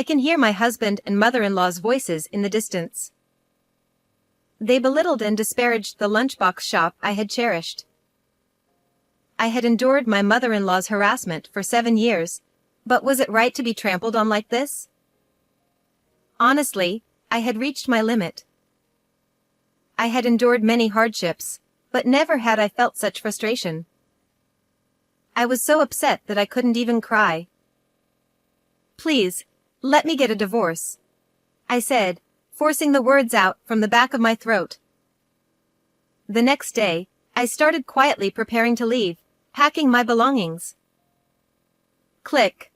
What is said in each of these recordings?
I can hear my husband and mother-in-law's voices in the distance. They belittled and disparaged the lunchbox shop I had cherished. I had endured my mother-in-law's harassment for 7 years, but was it right to be trampled on like this? Honestly, I had reached my limit. I had endured many hardships, but never had I felt such frustration. I was so upset that I couldn't even cry. "Please, let me get a divorce," I said, forcing the words out from the back of my throat. The next day, I started quietly preparing to leave, packing my belongings. Click.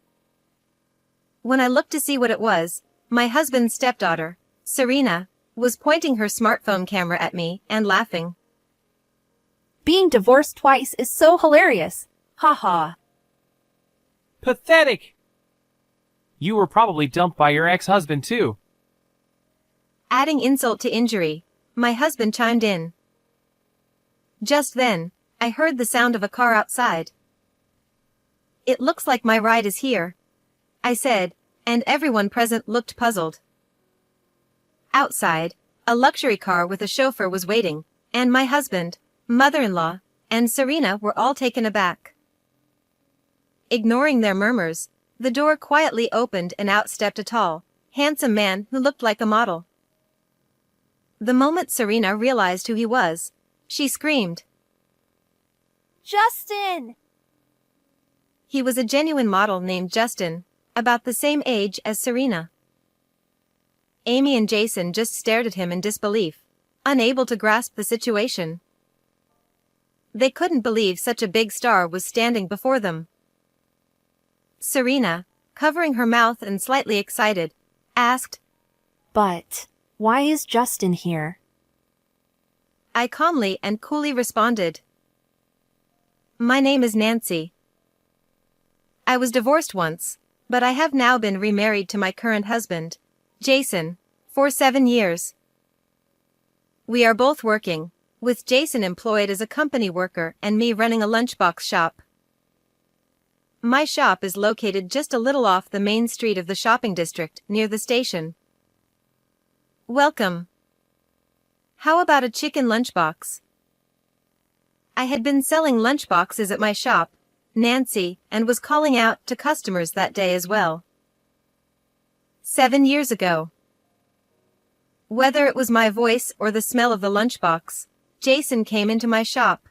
When I looked to see what it was, my husband's stepdaughter, Serena, was pointing her smartphone camera at me and laughing. Being divorced twice is so hilarious. Ha ha. Pathetic! You were probably dumped by your ex-husband too. Adding insult to injury, my husband chimed in. Just then, I heard the sound of a car outside. "It looks like my ride is here," I said, and everyone present looked puzzled. Outside, a luxury car with a chauffeur was waiting, and my husband, mother-in-law, and Serena were all taken aback. Ignoring their murmurs, the door quietly opened and out stepped a tall, handsome man who looked like a model. The moment Serena realized who he was, she screamed. Justin! He was a genuine model named Justin, about the same age as Serena. Amy and Jason just stared at him in disbelief, unable to grasp the situation. They couldn't believe such a big star was standing before them. Serena, covering her mouth and slightly excited, asked, But why is Justin here? I calmly and coolly responded, "My name is Nancy. I was divorced once, but I have now been remarried to my current husband, Jason, for 7 years. We are both working, with Jason employed as a company worker and me running a lunchbox shop. My shop is located just a little off the main street of the shopping district near the station. Welcome. How about a chicken lunchbox?" I had been selling lunchboxes at my shop, Nancy, and was calling out to customers that day as well. 7 years ago. Whether it was my voice or the smell of the lunchbox, Jason came into my shop.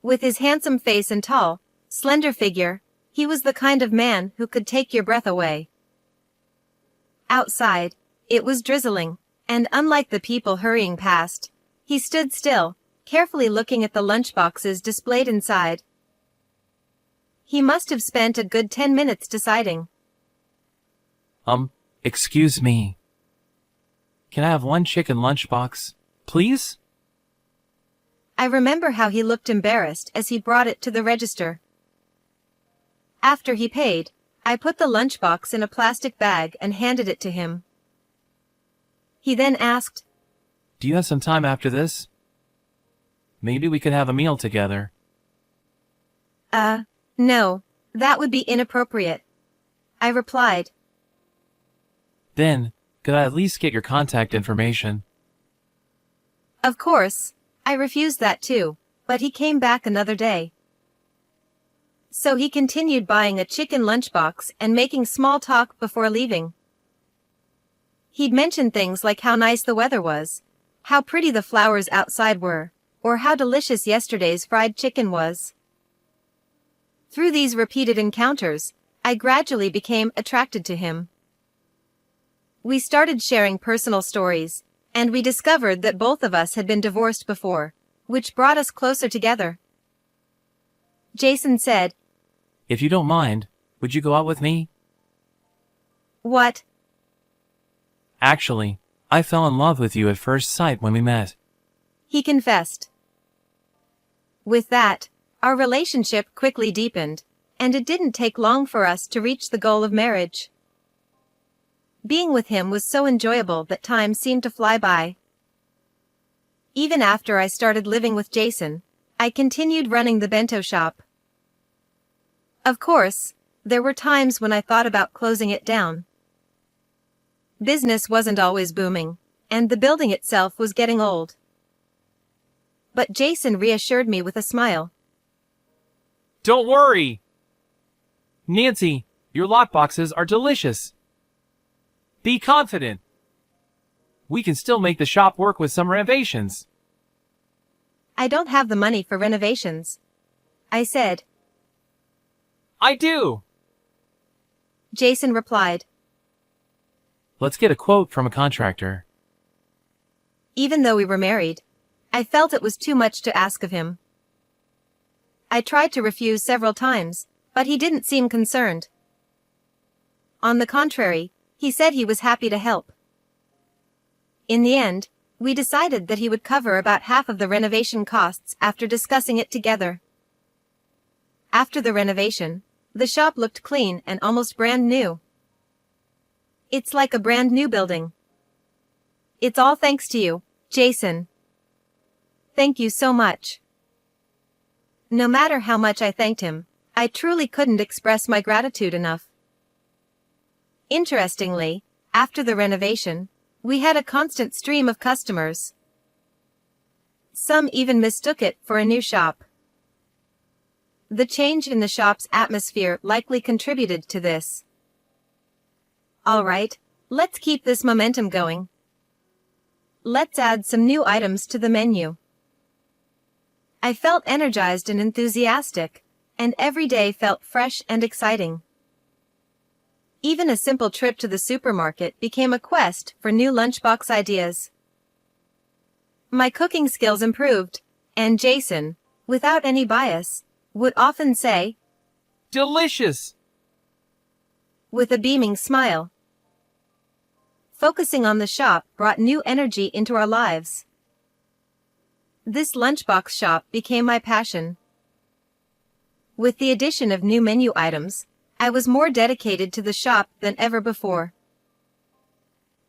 With his handsome face and tall, slender figure, he was the kind of man who could take your breath away. Outside, it was drizzling, and unlike the people hurrying past, he stood still, carefully looking at the lunchboxes displayed inside. He must have spent a good 10 minutes deciding. Excuse me. Can I have one chicken lunchbox, please? I remember how he looked embarrassed as he brought it to the register. After he paid, I put the lunchbox in a plastic bag and handed it to him. He then asked, Do you have some time after this? Maybe we could have a meal together. No, that would be inappropriate, I replied. Then, could I at least get your contact information? Of course, I refused that too, but he came back another day. So he continued buying a chicken lunchbox and making small talk before leaving. He'd mention things like how nice the weather was, how pretty the flowers outside were, or how delicious yesterday's fried chicken was. Through these repeated encounters, I gradually became attracted to him. We started sharing personal stories, and we discovered that both of us had been divorced before, which brought us closer together. Jason said, If you don't mind, would you go out with me? What? Actually, I fell in love with you at first sight when we met. He confessed. With that, our relationship quickly deepened, and it didn't take long for us to reach the goal of marriage. Being with him was so enjoyable that time seemed to fly by. Even after I started living with Jason, I continued running the bento shop. Of course, there were times when I thought about closing it down. Business wasn't always booming, and the building itself was getting old. But Jason reassured me with a smile. Don't worry! Nancy, your lockboxes are delicious. Be confident. We can still make the shop work with some renovations. I don't have the money for renovations, I said. I do! Jason replied. Let's get a quote from a contractor. Even though we were married, I felt it was too much to ask of him. I tried to refuse several times, but he didn't seem concerned. On the contrary, he said he was happy to help. In the end, we decided that he would cover about half of the renovation costs after discussing it together. After the renovation, the shop looked clean and almost brand new. It's like a brand new building. It's all thanks to you, Jason. Thank you so much. No matter how much I thanked him, I truly couldn't express my gratitude enough. Interestingly, after the renovation, we had a constant stream of customers. Some even mistook it for a new shop. The change in the shop's atmosphere likely contributed to this. All right, let's keep this momentum going. Let's add some new items to the menu. I felt energized and enthusiastic, and every day felt fresh and exciting. Even a simple trip to the supermarket became a quest for new lunchbox ideas. My cooking skills improved, and Jason, without any bias, would often say, Delicious! With a beaming smile. Focusing on the shop brought new energy into our lives. This lunchbox shop became my passion. With the addition of new menu items, I was more dedicated to the shop than ever before.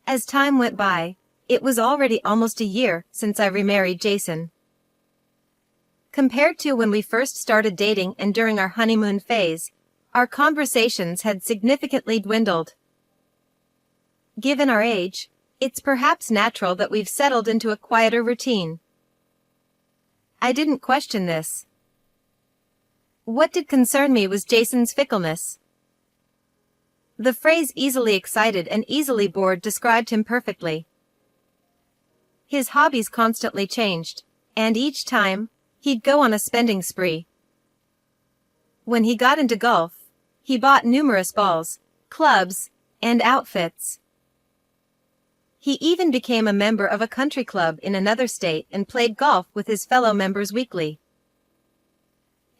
As time went by, it was already almost a year since I remarried Jason. Compared to when we first started dating and during our honeymoon phase, our conversations had significantly dwindled. Given our age, it's perhaps natural that we've settled into a quieter routine. I didn't question this. What did concern me was Jason's fickleness. The phrase easily excited and easily bored described him perfectly. His hobbies constantly changed, and each time, he'd go on a spending spree. When he got into golf, he bought numerous balls, clubs, and outfits. He even became a member of a country club in another state and played golf with his fellow members weekly.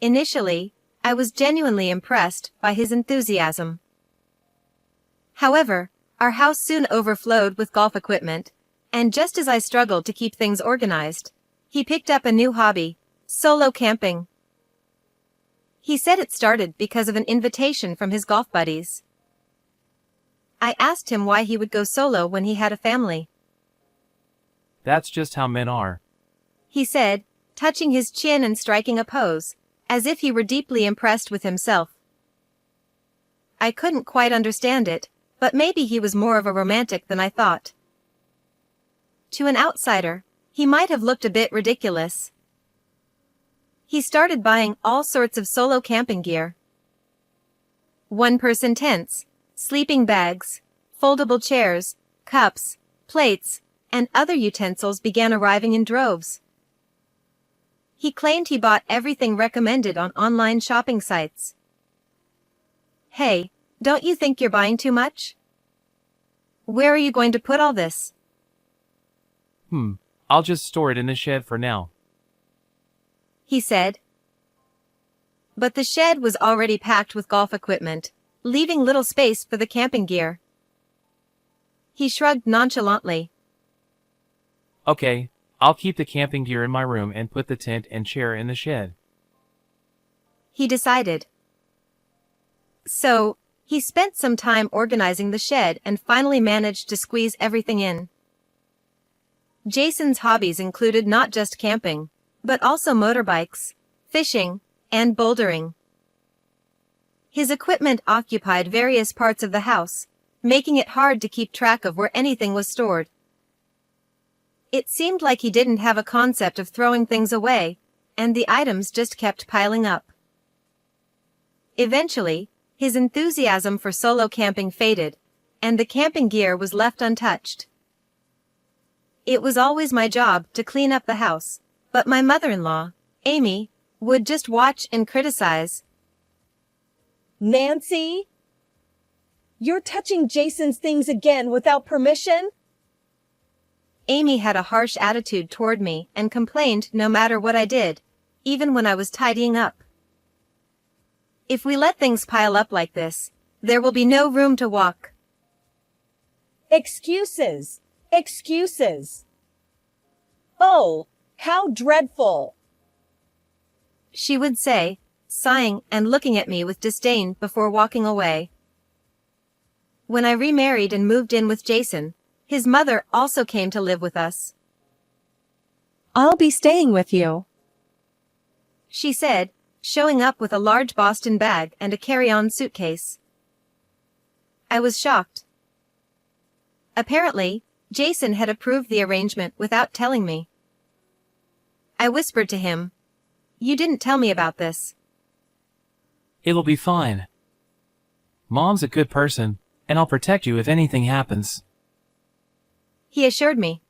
Initially, I was genuinely impressed by his enthusiasm. However, our house soon overflowed with golf equipment, and just as I struggled to keep things organized, he picked up a new hobby, solo camping. He said it started because of an invitation from his golf buddies. I asked him why he would go solo when he had a family. That's just how men are. He said, touching his chin and striking a pose, as if he were deeply impressed with himself. I couldn't quite understand it, but maybe he was more of a romantic than I thought. To an outsider, he might have looked a bit ridiculous. He started buying all sorts of solo camping gear. One-person tents, sleeping bags, foldable chairs, cups, plates, and other utensils began arriving in droves. He claimed he bought everything recommended on online shopping sites. Hey, don't you think you're buying too much? Where are you going to put all this? I'll just store it in the shed for now. He said. But the shed was already packed with golf equipment, leaving little space for the camping gear. He shrugged nonchalantly. Okay, I'll keep the camping gear in my room and put the tent and chair in the shed. He decided. So, he spent some time organizing the shed and finally managed to squeeze everything in. Jason's hobbies included not just camping, but also motorbikes, fishing, and bouldering. His equipment occupied various parts of the house, making it hard to keep track of where anything was stored. It seemed like he didn't have a concept of throwing things away, and the items just kept piling up. Eventually, his enthusiasm for solo camping faded, and the camping gear was left untouched. It was always my job to clean up the house, but my mother-in-law, Amy, would just watch and criticize. Nancy? You're touching Jason's things again without permission? Amy had a harsh attitude toward me and complained no matter what I did, even when I was tidying up. If we let things pile up like this, there will be no room to walk. Excuses. Excuses. Oh, how dreadful. She would say, sighing and looking at me with disdain before walking away. When I remarried and moved in with Jason, his mother also came to live with us. I'll be staying with you, she said, showing up with a large Boston bag and a carry-on suitcase. I was shocked. Apparently, Jason had approved the arrangement without telling me. I whispered to him, "You didn't tell me about this." It'll be fine. Mom's a good person, and I'll protect you if anything happens. He assured me.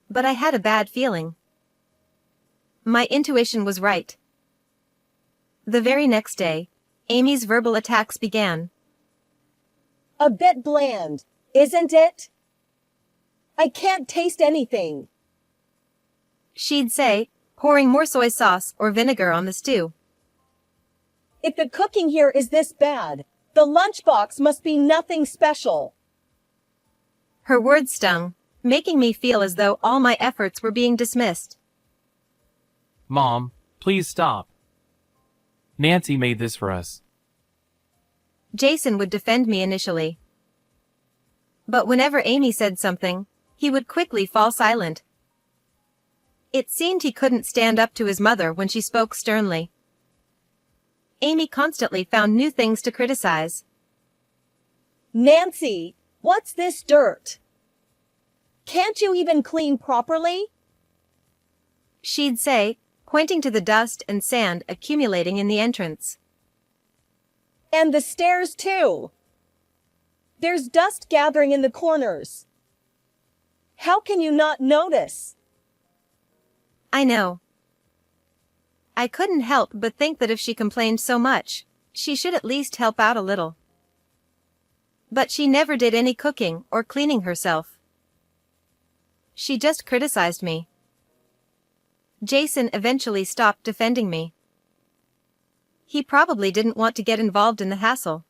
But I had a bad feeling. My intuition was right. The very next day, Amy's verbal attacks began. A bit bland, isn't it? I can't taste anything, she'd say, pouring more soy sauce or vinegar on the stew. If the cooking here is this bad, the lunchbox must be nothing special. Her words stung, making me feel as though all my efforts were being dismissed. Mom, please stop. Nancy made this for us. Jason would defend me initially. But whenever Amy said something, he would quickly fall silent. It seemed he couldn't stand up to his mother when she spoke sternly. Amy constantly found new things to criticize. Nancy, what's this dirt? Can't you even clean properly? She'd say, pointing to the dust and sand accumulating in the entrance. And the stairs too. There's dust gathering in the corners. How can you not notice? I know. I couldn't help but think that if she complained so much, she should at least help out a little. But she never did any cooking or cleaning herself. She just criticized me. Jason eventually stopped defending me. He probably didn't want to get involved in the hassle.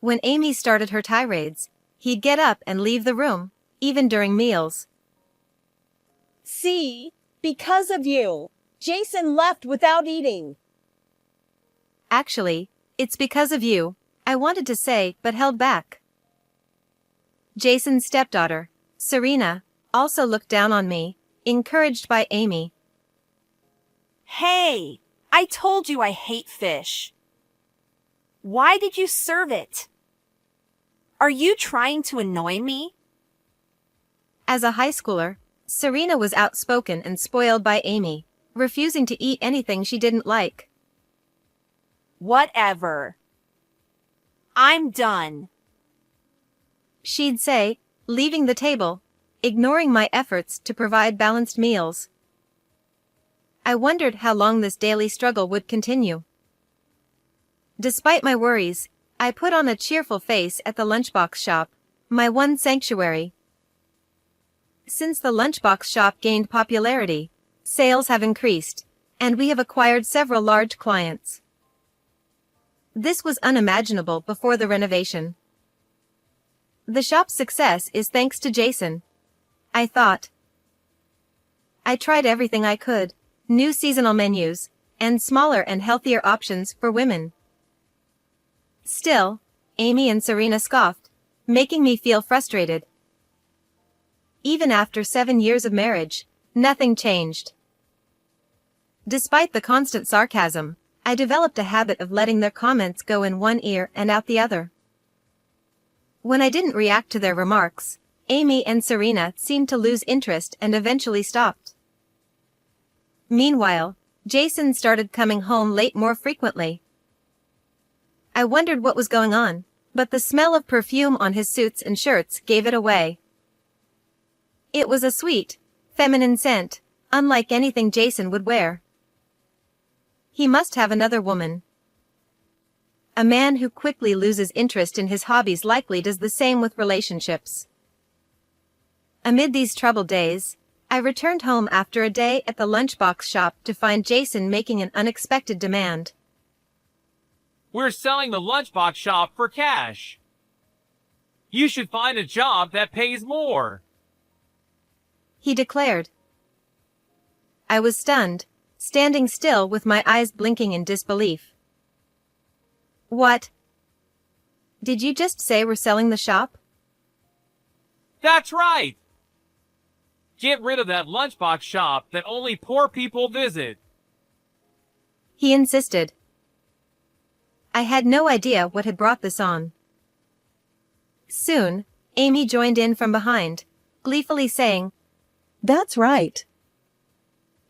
When Amy started her tirades, he'd get up and leave the room, even during meals. See, because of you, Jason left without eating. Actually, it's because of you, I wanted to say but held back. Jason's stepdaughter, Serena, also looked down on me, encouraged by Amy. Hey, I told you I hate fish. Why did you serve it? Are you trying to annoy me? As a high schooler, Serena was outspoken and spoiled by Amy, refusing to eat anything she didn't like. Whatever. I'm done, she'd say, leaving the table, ignoring my efforts to provide balanced meals. I wondered how long this daily struggle would continue. Despite my worries, I put on a cheerful face at the lunchbox shop, my one sanctuary. Since the lunchbox shop gained popularity, sales have increased, and we have acquired several large clients. This was unimaginable before the renovation. The shop's success is thanks to Jason, I thought. I tried everything I could, new seasonal menus, and smaller and healthier options for women. Still, Amy and Serena scoffed, making me feel frustrated. Even after 7 years of marriage, nothing changed. Despite the constant sarcasm, I developed a habit of letting their comments go in one ear and out the other. When I didn't react to their remarks, Amy and Serena seemed to lose interest and eventually stopped. Meanwhile, Jason started coming home late more frequently. I wondered what was going on, but the smell of perfume on his suits and shirts gave it away. It was a sweet, feminine scent, unlike anything Jason would wear. He must have another woman. A man who quickly loses interest in his hobbies likely does the same with relationships. Amid these troubled days, I returned home after a day at the lunchbox shop to find Jason making an unexpected demand. We're selling the lunchbox shop for cash. You should find a job that pays more, he declared. I was stunned, standing still with my eyes blinking in disbelief. What? Did you just say we're selling the shop? That's right. Get rid of that lunchbox shop that only poor people visit, he insisted. I had no idea what had brought this on. Soon, Amy joined in from behind, gleefully saying, That's right.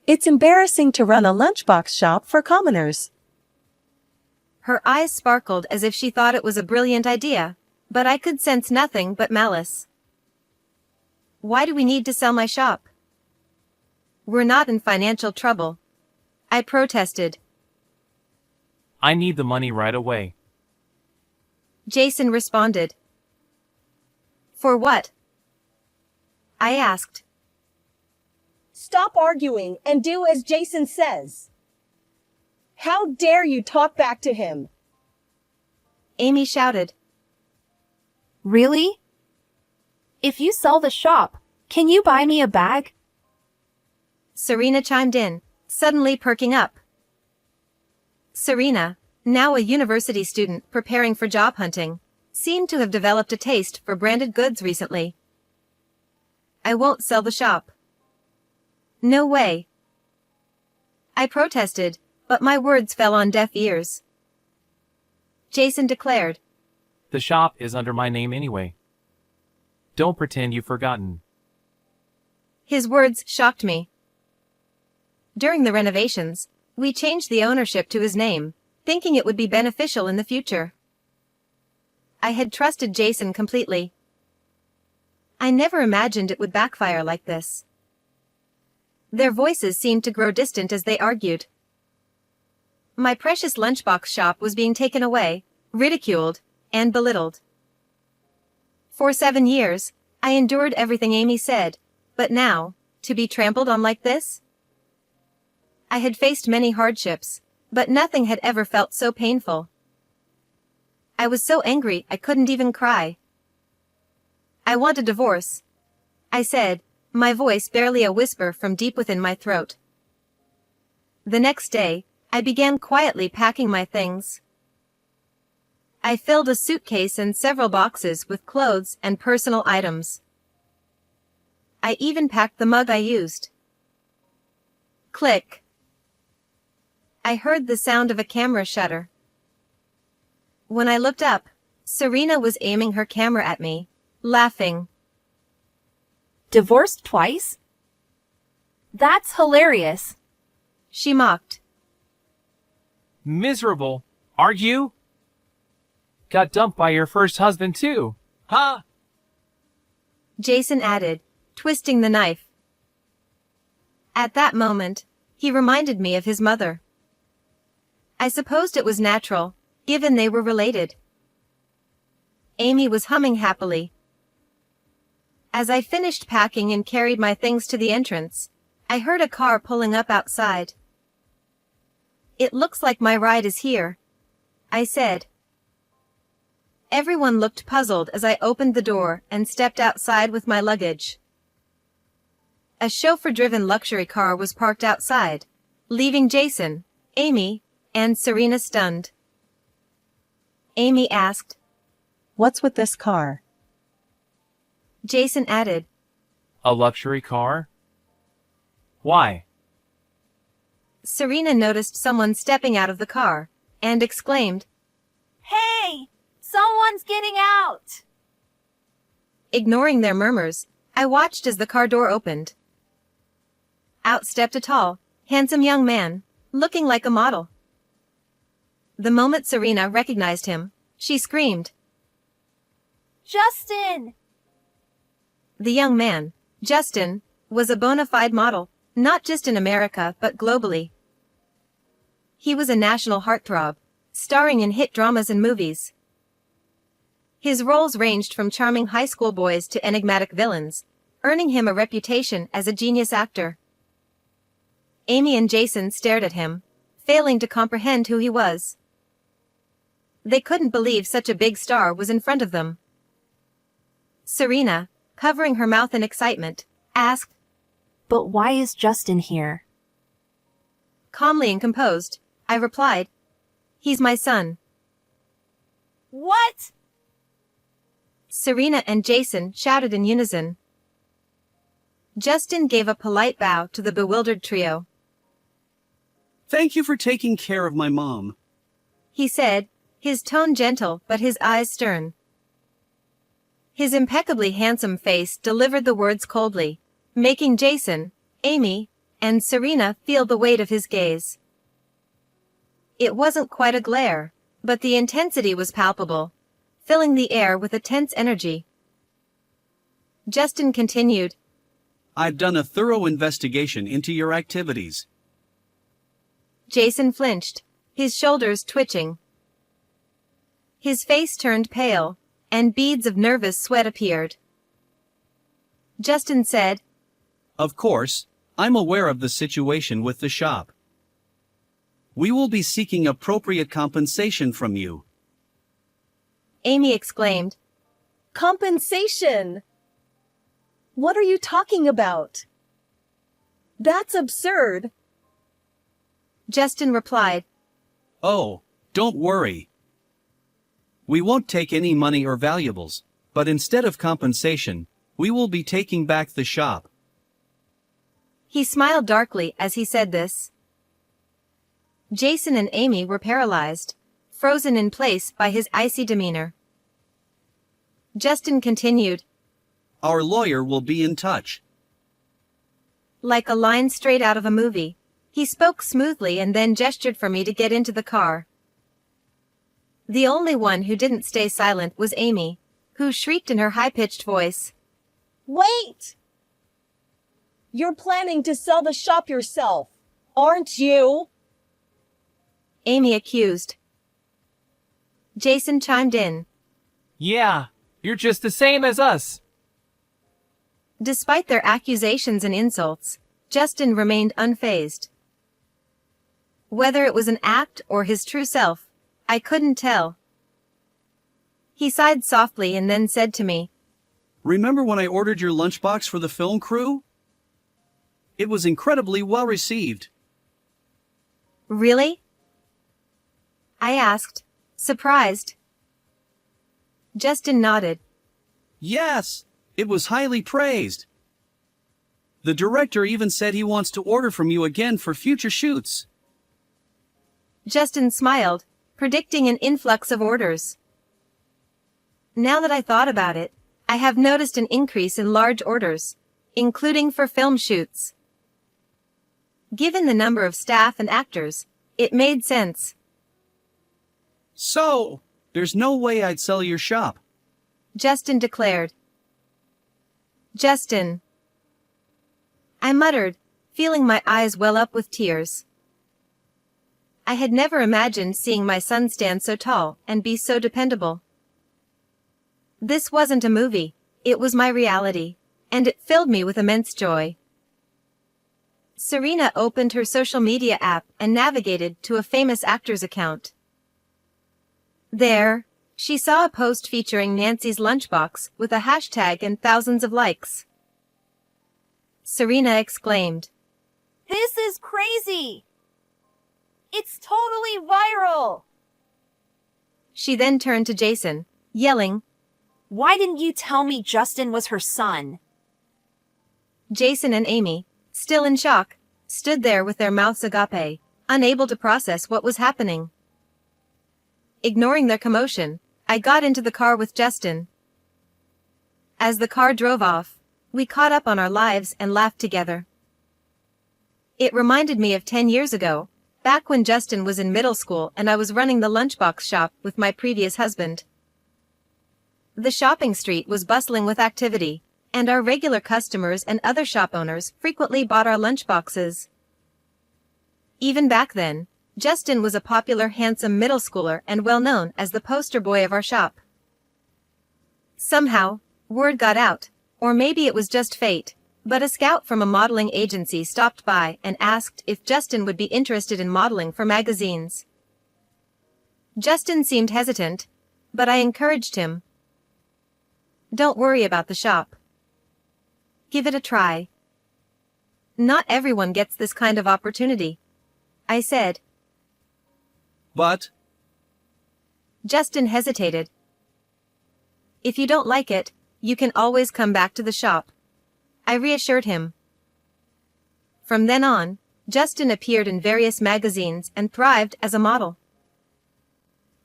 It's embarrassing to run a lunchbox shop for commoners. Her eyes sparkled as if she thought it was a brilliant idea, but I could sense nothing but malice. Why do we need to sell my shop? We're not in financial trouble, I protested. I need the money right away, Jason responded. For what? I asked. Stop arguing and do as Jason says. How dare you talk back to him? Amy shouted. Really? If you sell the shop, can you buy me a bag? Serena chimed in, suddenly perking up. Serena, now a university student preparing for job hunting, seemed to have developed a taste for branded goods recently. I won't sell the shop. No way. I protested, but my words fell on deaf ears. Jason declared. The shop is under my name anyway. Don't pretend you've forgotten. His words shocked me. During the renovations, we changed the ownership to his name, thinking it would be beneficial in the future. I had trusted Jason completely. I never imagined it would backfire like this. Their voices seemed to grow distant as they argued. My precious lunchbox shop was being taken away, ridiculed, and belittled. For 7 years, I endured everything Amy said, but now, to be trampled on like this? I had faced many hardships, but nothing had ever felt so painful. I was so angry I couldn't even cry. I want a divorce, I said, my voice barely a whisper from deep within my throat. The next day, I began quietly packing my things. I filled a suitcase and several boxes with clothes and personal items. I even packed the mug I used. Click. I heard the sound of a camera shutter. When I looked up, Serena was aiming her camera at me, laughing. Divorced twice? That's hilarious, she mocked. Miserable, are you? Got dumped by your first husband too, huh? Jason added, twisting the knife. At that moment, he reminded me of his mother. I supposed it was natural, given they were related. Amy was humming happily. As I finished packing and carried my things to the entrance, I heard a car pulling up outside. It looks like my ride is here, I said. Everyone looked puzzled as I opened the door and stepped outside with my luggage. A chauffeur-driven luxury car was parked outside, leaving Jason, Amy, and Serena stunned. Amy asked, What's with this car? Jason added, A luxury car? Why? Serena noticed someone stepping out of the car and exclaimed, Hey! Someone's getting out! Ignoring their murmurs, I watched as the car door opened. Out stepped a tall, handsome young man, looking like a model. The moment Serena recognized him, she screamed. Justin! The young man, Justin, was a bona fide model, not just in America but globally. He was a national heartthrob, starring in hit dramas and movies. His roles ranged from charming high school boys to enigmatic villains, earning him a reputation as a genius actor. Amy and Jason stared at him, failing to comprehend who he was. They couldn't believe such a big star was in front of them. Serena, covering her mouth in excitement, asked, But why is Justin here? Calmly and composed, I replied, He's my son. What? Serena and Jason shouted in unison. Justin gave a polite bow to the bewildered trio. Thank you for taking care of my mom. He said, his tone gentle but his eyes stern. His impeccably handsome face delivered the words coldly, making Jason, Amy, and Serena feel the weight of his gaze. It wasn't quite a glare, but the intensity was palpable, filling the air with a tense energy. Justin continued, I've done a thorough investigation into your activities. Jason flinched, his shoulders twitching. His face turned pale, and beads of nervous sweat appeared. Justin said, Of course, I'm aware of the situation with the shop. We will be seeking appropriate compensation from you. Amy exclaimed, Compensation! What are you talking about? That's absurd. Justin replied, Oh, don't worry. We won't take any money or valuables, but instead of compensation, we will be taking back the shop. He smiled darkly as he said this. Jason and Amy were paralyzed, frozen in place by his icy demeanor. Justin continued, Our lawyer will be in touch. Like a line straight out of a movie, he spoke smoothly and then gestured for me to get into the car. The only one who didn't stay silent was Amy, who shrieked in her high-pitched voice. Wait! You're planning to sell the shop yourself, aren't you? Amy accused. Jason chimed in. Yeah, you're just the same as us. Despite their accusations and insults, Justin remained unfazed. Whether it was an act or his true self, I couldn't tell. He sighed softly and then said to me, Remember when I ordered your lunchbox for the film crew? It was incredibly well received. Really? I asked, surprised. Justin nodded. Yes, it was highly praised. The director even said he wants to order from you again for future shoots. Justin smiled, predicting an influx of orders. Now that I thought about it, I have noticed an increase in large orders, including for film shoots. Given the number of staff and actors, it made sense. So, there's no way I'd sell your shop. Justin declared. Justin. I muttered, feeling my eyes well up with tears. I had never imagined seeing my son stand so tall and be so dependable. This wasn't a movie, it was my reality, and it filled me with immense joy. Serena opened her social media app and navigated to a famous actor's account. There, she saw a post featuring Nancy's lunchbox with a hashtag and thousands of likes. Serena exclaimed, This is crazy! It's totally viral! She then turned to Jason, yelling, Why didn't you tell me Justin was her son? Jason and Amy, still in shock, stood there with their mouths agape, unable to process what was happening. Ignoring their commotion, I got into the car with Justin. As the car drove off, we caught up on our lives and laughed together. It reminded me of 10 years ago, back when Justin was in middle school and I was running the lunchbox shop with my previous husband. The shopping street was bustling with activity, and our regular customers and other shop owners frequently bought our lunchboxes. Even back then, Justin was a popular, handsome middle schooler and well known as the poster boy of our shop. Somehow, word got out, or maybe it was just fate, but a scout from a modeling agency stopped by and asked if Justin would be interested in modeling for magazines. Justin seemed hesitant, but I encouraged him. Don't worry about the shop. Give it a try. Not everyone gets this kind of opportunity, I said. But, Justin hesitated. If you don't like it, you can always come back to the shop, I reassured him. From then on, Justin appeared in various magazines and thrived as a model.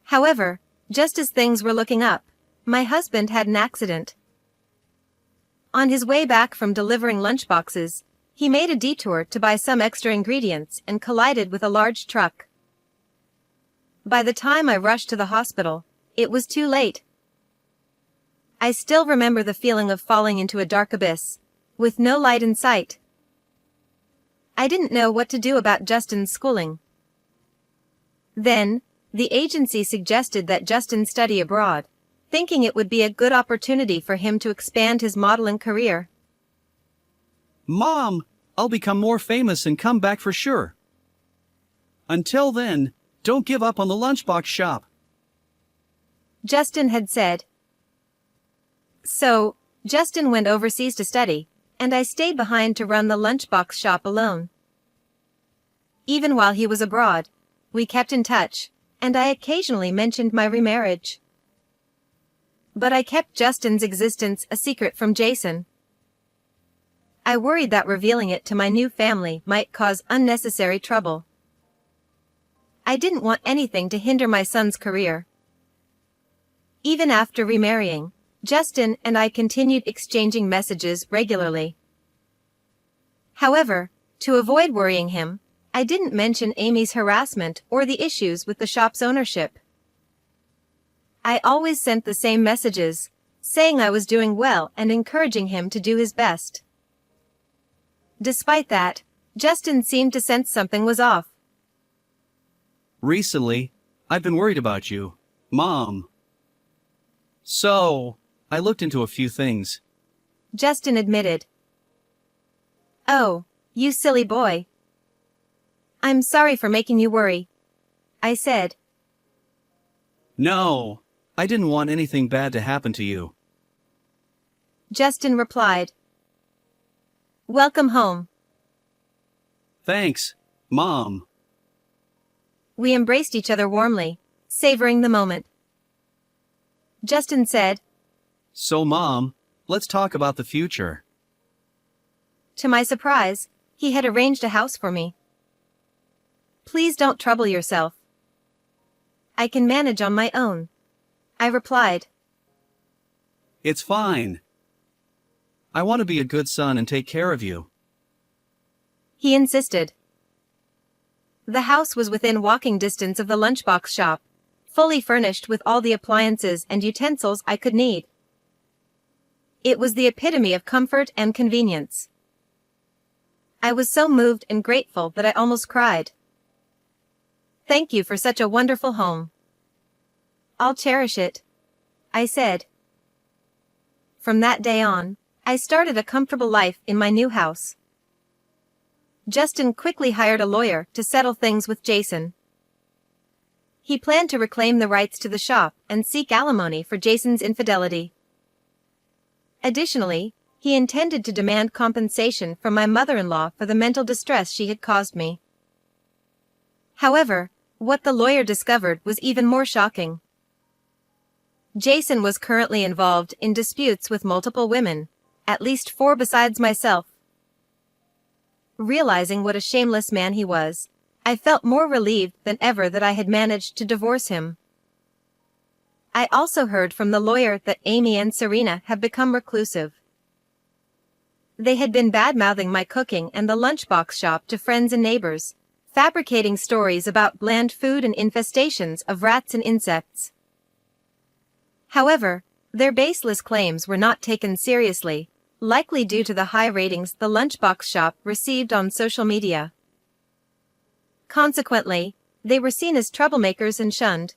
However, just as things were looking up, my husband had an accident. On his way back from delivering lunchboxes, he made a detour to buy some extra ingredients and collided with a large truck. By the time I rushed to the hospital, it was too late. I still remember the feeling of falling into a dark abyss, with no light in sight. I didn't know what to do about Justin's schooling. Then, the agency suggested that Justin study abroad, thinking it would be a good opportunity for him to expand his modeling career. Mom, I'll become more famous and come back for sure. Until then, don't give up on the lunchbox shop, Justin had said. So, Justin went overseas to study, and I stayed behind to run the lunchbox shop alone. Even while he was abroad, we kept in touch, and I occasionally mentioned my remarriage. But I kept Justin's existence a secret from Jason. I worried that revealing it to my new family might cause unnecessary trouble. I didn't want anything to hinder my son's career. Even after remarrying, Justin and I continued exchanging messages regularly. However, to avoid worrying him, I didn't mention Amy's harassment or the issues with the shop's ownership. I always sent the same messages, saying I was doing well and encouraging him to do his best. Despite that, Justin seemed to sense something was off. Recently, I've been worried about you, Mom. So, I looked into a few things. Justin admitted. Oh, you silly boy. I'm sorry for making you worry, I said. No, I didn't want anything bad to happen to you. Justin replied. Welcome home. Thanks, Mom. We embraced each other warmly, savoring the moment. Justin said, So Mom, let's talk about the future. To my surprise, he had arranged a house for me. Please don't trouble yourself. I can manage on my own, I replied. It's fine. I want to be a good son and take care of you. He insisted. The house was within walking distance of the lunchbox shop, fully furnished with all the appliances and utensils I could need. It was the epitome of comfort and convenience. I was so moved and grateful that I almost cried. Thank you for such a wonderful home. I'll cherish it, I said. From that day on, I started a comfortable life in my new house. Justin quickly hired a lawyer to settle things with Jason. He planned to reclaim the rights to the shop and seek alimony for Jason's infidelity. Additionally, he intended to demand compensation from my mother-in-law for the mental distress she had caused me. However, what the lawyer discovered was even more shocking. Jason was currently involved in disputes with multiple women, at least 4 besides myself. Realizing what a shameless man he was, I felt more relieved than ever that I had managed to divorce him. I also heard from the lawyer that Amy and Serena have become reclusive. They had been bad-mouthing my cooking and the lunchbox shop to friends and neighbors, fabricating stories about bland food and infestations of rats and insects. However, their baseless claims were not taken seriously, likely due to the high ratings the lunchbox shop received on social media. Consequently, they were seen as troublemakers and shunned.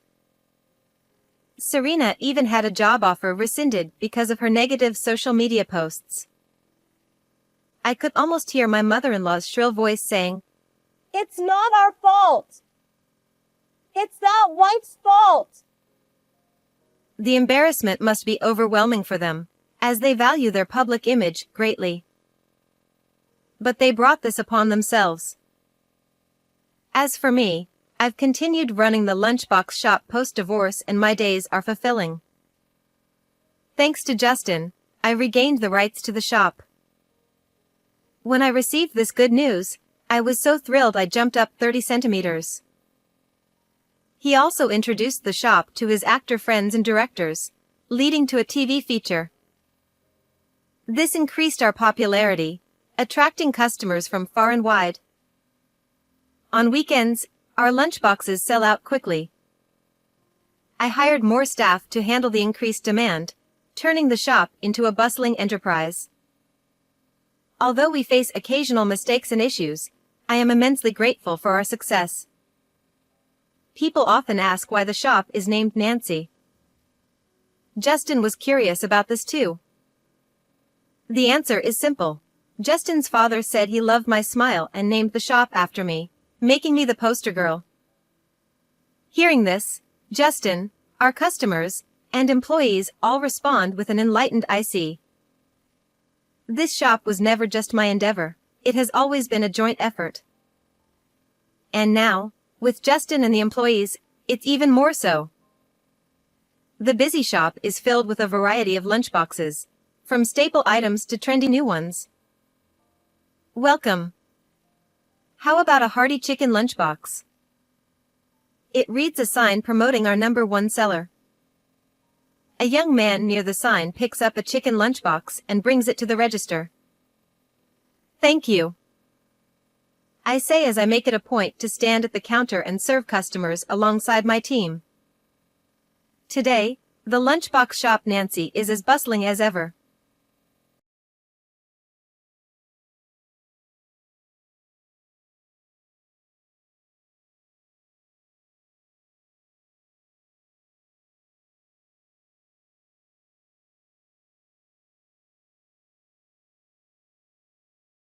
Serena even had a job offer rescinded because of her negative social media posts. I could almost hear my mother-in-law's shrill voice saying, It's not our fault. It's that wife's fault. The embarrassment must be overwhelming for them, as they value their public image greatly. But they brought this upon themselves. As for me, I've continued running the lunchbox shop post-divorce and my days are fulfilling. Thanks to Justin, I regained the rights to the shop. When I received this good news, I was so thrilled I jumped up 30 centimeters. He also introduced the shop to his actor friends and directors, leading to a TV feature. This increased our popularity, attracting customers from far and wide. On weekends, our lunchboxes sell out quickly. I hired more staff to handle the increased demand, turning the shop into a bustling enterprise. Although we face occasional mistakes and issues, I am immensely grateful for our success. People often ask why the shop is named Nancy. Justin was curious about this too. The answer is simple. Justin's father said he loved my smile and named the shop after me, making me the poster girl. Hearing this, Justin, our customers, and employees all respond with an enlightened I see. This shop was never just my endeavor, it has always been a joint effort. And now, with Justin and the employees, it's even more so. The busy shop is filled with a variety of lunchboxes, from staple items to trendy new ones. Welcome. How about a hearty chicken lunchbox? It reads a sign promoting our #1 seller. A young man near the sign picks up a chicken lunchbox and brings it to the register. Thank you, I say as I make it a point to stand at the counter and serve customers alongside my team. Today, the lunchbox shop Nancy is as bustling as ever.